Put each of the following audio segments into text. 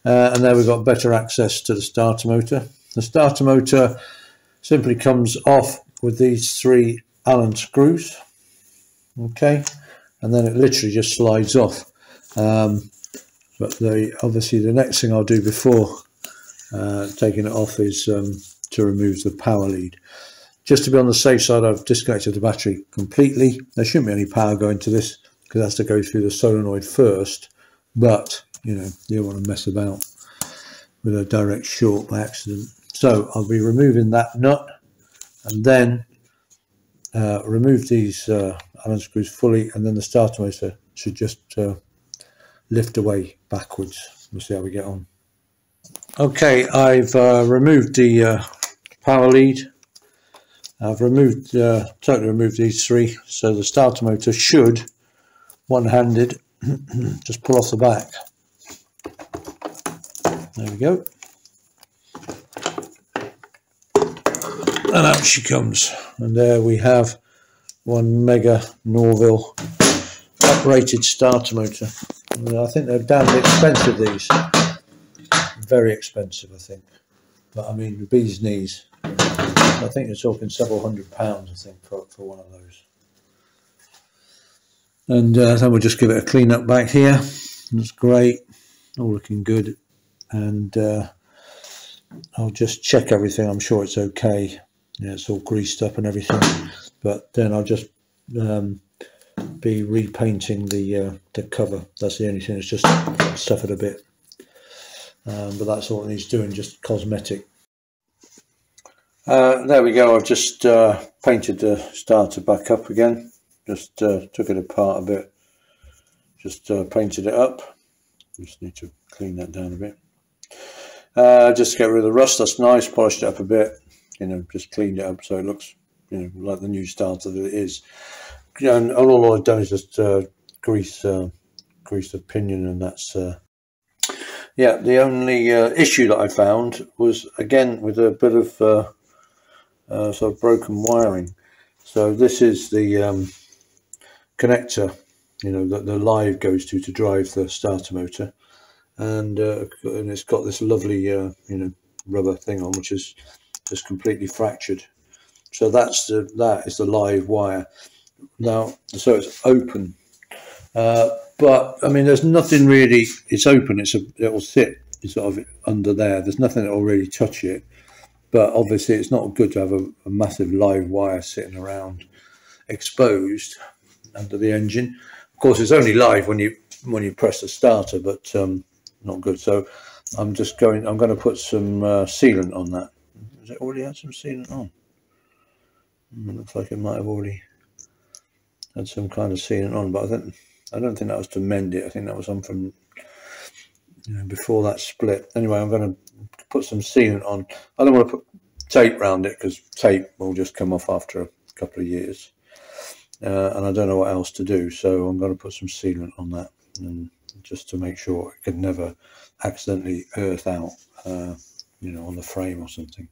and there we've got better access to the starter motor. The starter motor simply comes off with these 3 Allen screws, okay, and then it literally just slides off. But obviously the next thing I'll do before taking it off is to remove the power lead. Just to be on the safe side, I've disconnected the battery completely. There shouldn't be any power going to this because it has to go through the solenoid first, but you know, you don't want to mess about with a direct short by accident. So I'll be removing that nut and then remove these Allen screws fully, and then the starter motor should just lift away backwards. We'll see how we get on. Okay, I've removed the power lead. I've totally removed these 3, so the starter motor should, one-handed, just pull off the back. There we go. And out she comes. And there we have one mega Norvil uprated starter motor. I think they're damn expensive, these. Very expensive, I think. But I mean, the bee's knees. I think you're talking several £100, I think, for one of those. And then we'll just give it a clean up back here. That's great, all looking good. And I'll just check everything. I'm sure it's okay. Yeah, it's all greased up and everything. But then I'll just be repainting the cover. That's the only thing that's just suffered a bit. But that's all it needs doing, just cosmetic. There we go. I've just painted the starter back up again. Just took it apart a bit. Just painted it up. Just need to clean that down a bit. Just to get rid of the rust. That's nice. Polished it up a bit. You know, just cleaned it up so it looks, you know, like the new starter that it is. You know, and all I've done is just grease the pinion, and that's. Yeah, the only issue that I found was, again, with a bit of sort of broken wiring. So this is the connector, you know, that the live goes to drive the starter motor, and it's got this lovely you know, rubber thing on, which is just completely fractured. So that is the live wire. Now, so it's open, but I mean, there's nothing really. It's open. It'll sit sort of under there. There's nothing that will really touch it. But obviously, it's not good to have a massive live wire sitting around exposed under the engine. Of course, it's only live when you press the starter, but not good. So I'm going to put some sealant on that. Does it already have some sealant on? It looks like it might have already had some kind of sealant on, but I don't think that was to mend it. I think that was on from, you know, before that split. Anyway, I'm going to put some sealant on. I don't want to put tape around it because tape will just come off after a couple of years, and I don't know what else to do, so I'm going to put some sealant on that, and just to make sure it could never accidentally earth out, you know, on the frame or something.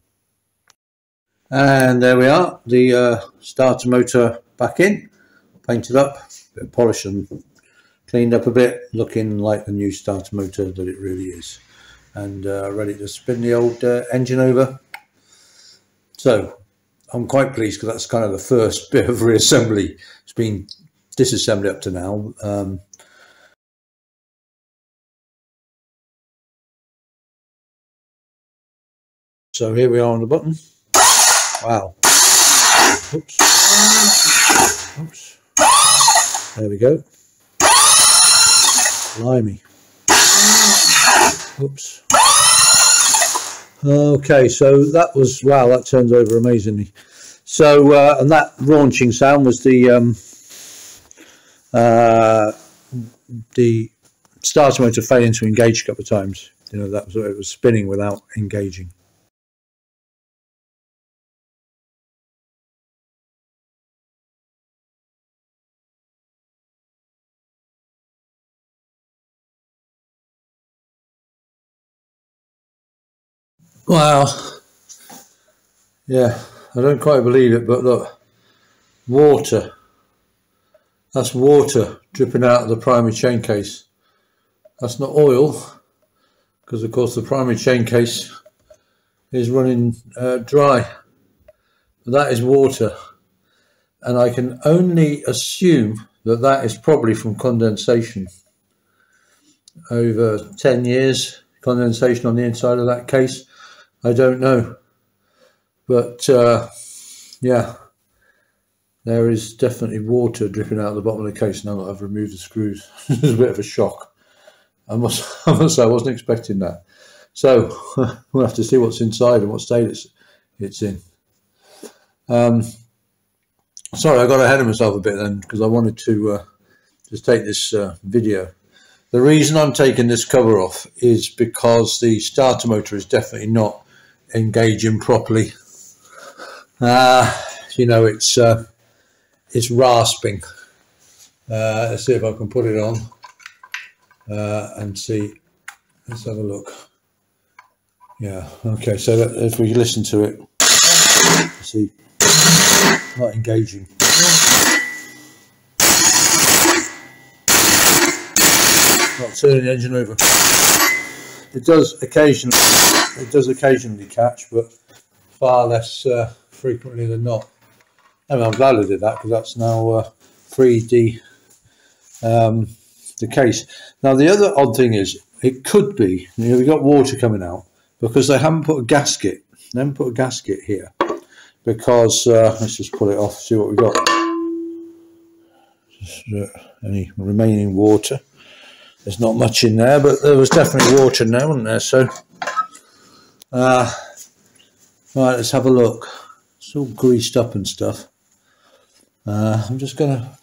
And there we are, the starter motor back in, painted up, a bit polished and cleaned up a bit, looking like the new starter motor that it really is, and ready to spin the old engine over. So I'm quite pleased because that's kind of the first bit of reassembly. It's been disassembly up to now. So here we are on the button. Wow. Oops. Oops. There we go. Blimey. Oops. Okay, so that was, wow, that turns over amazingly. So, and that raunching sound was the starter motor failing to engage a couple of times. You know, that was, it was spinning without engaging. Wow. Yeah, I don't quite believe it, but look, water. That's water dripping out of the primary chain case. That's not oil, because of course the primary chain case is running dry. That is water, and I can only assume that that is probably from condensation. Over 10 years condensation on the inside of that case. I don't know, but yeah, there is definitely water dripping out of the bottom of the case now that I've removed the screws. It was a bit of a shock. I must say I wasn't expecting that. So we'll have to see what's inside and what state it's in. Sorry, I got ahead of myself a bit then, because I wanted to just take this video. The reason I'm taking this cover off is because the starter motor is definitely not engaging properly. You know, it's rasping. Let's see if I can put it on and see. Let's have a look. Yeah, okay, so if we listen to it, see, not engaging. Not turning the engine over. It does occasionally catch, but far less frequently than not. I mean, I'm glad I did that, because that's now freed the case. Now the other odd thing is, it could be, you know, we've got water coming out because they haven't put a gasket. They haven't put a gasket here because let's just pull it off, see what we've got. Just, any remaining water. There's not much in there, but there was definitely water in there, wasn't there? So, right, let's have a look. It's all greased up and stuff. I'm just gonna,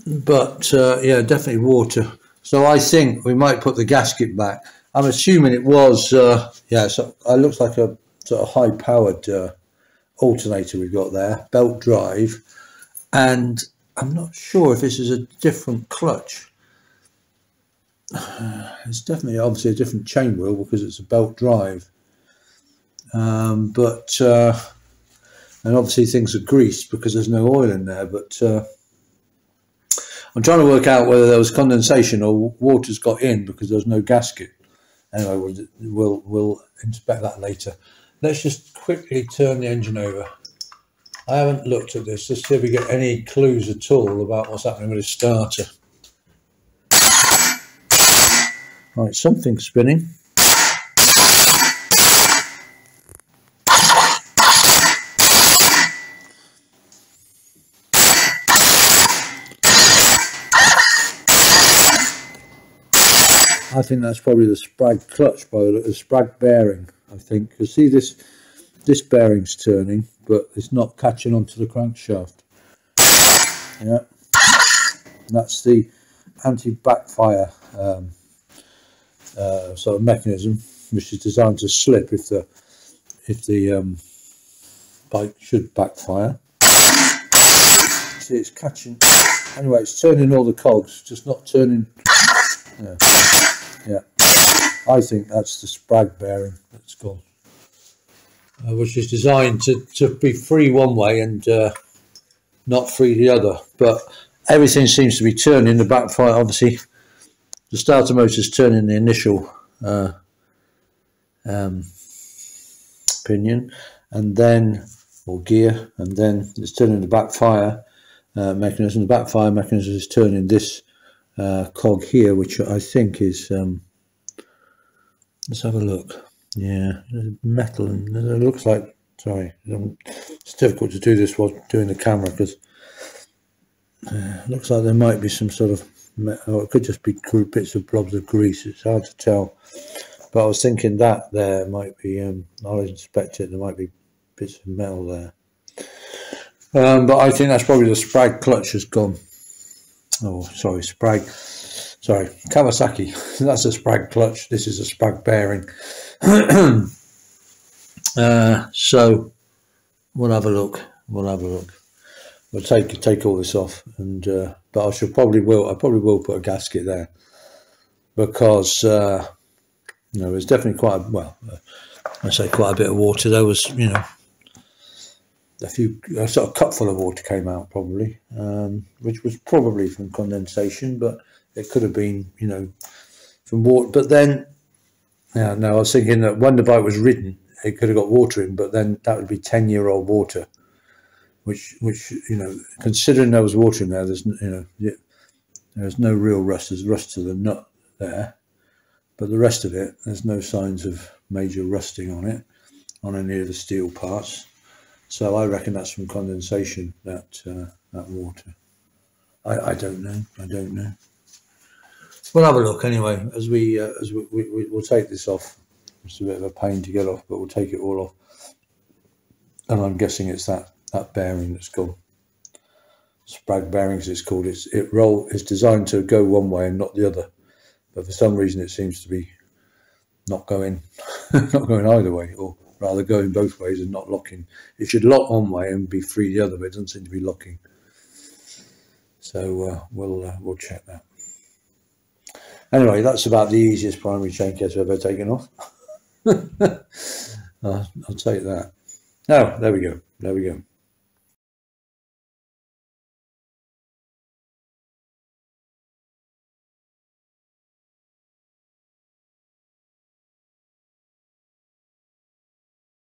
but yeah, definitely water. So I think we might put the gasket back. I'm assuming it was, yeah. So it looks like a sort of high-powered alternator we've got there, belt drive, and I'm not sure if this is a different clutch. It's definitely obviously a different chain wheel because it's a belt drive, but and obviously things are greased because there's no oil in there. But I'm trying to work out whether there was condensation or water's got in because there's no gasket. Anyway, we'll inspect that later. Let's just quickly turn the engine over. I haven't looked at this. Let's see if we get any clues at all about what's happening with the starter. Right, something's spinning. I think that's probably the sprag clutch, by the sprag bearing, I think. Because see, this bearing's turning, but it's not catching onto the crankshaft. Yeah, and that's the anti-backfire sort of mechanism, which is designed to slip if the bike should backfire. See, it's catching. Anyway, it's turning all the cogs, just not turning. Yeah. Yeah, I think that's the sprag bearing that's gone, which is designed to be free one way and not free the other. But everything seems to be turning. The backfire, obviously, the starter motor's turning the initial pinion, and then, or gear, and then it's turning the backfire mechanism. The backfire mechanism is turning this cog here, which I think is let's have a look. Yeah, metal, and it looks like, sorry, it's difficult to do this while doing the camera because it looks like there might be some sort of metal, or it could just be bits of blobs of grease. It's hard to tell, but I was thinking that there might be I'll inspect it, there might be bits of metal there, but I think that's probably the sprag clutch has gone. Oh, sorry, sprag. Sorry, Kawasaki. That's a sprag clutch. This is a sprag bearing. So we'll have a look. We'll have a look. We'll take all this off, and but I probably will put a gasket there because you know, there's definitely quite I say quite a bit of water. There was, you know, a sort of cup full of water came out probably, which was probably from condensation, but it could have been, you know, from water. But then, yeah, no, I was thinking that when the bike was ridden, it could have got water in, but then that would be 10-year-old water, which you know, considering there was water in there, there's, you know, there's no real rust. There's rust to the nut there, but the rest of it, there's no signs of major rusting on it, on any of the steel parts. So I reckon that's from condensation, that water. I don't know. I don't know. We'll have a look anyway as we'll take this off. It's a bit of a pain to get off, but we'll take it all off. And I'm guessing it's that bearing that's gone. Sprag bearings it's called. It's designed to go one way and not the other, but for some reason it seems to be not going not going either way, or rather going both ways and not locking. It should lock one way and be free the other, but it doesn't seem to be locking. So we'll check that. Anyway, that's about the easiest primary chain case I've ever taken off. I'll take that. Oh, there we go. There we go.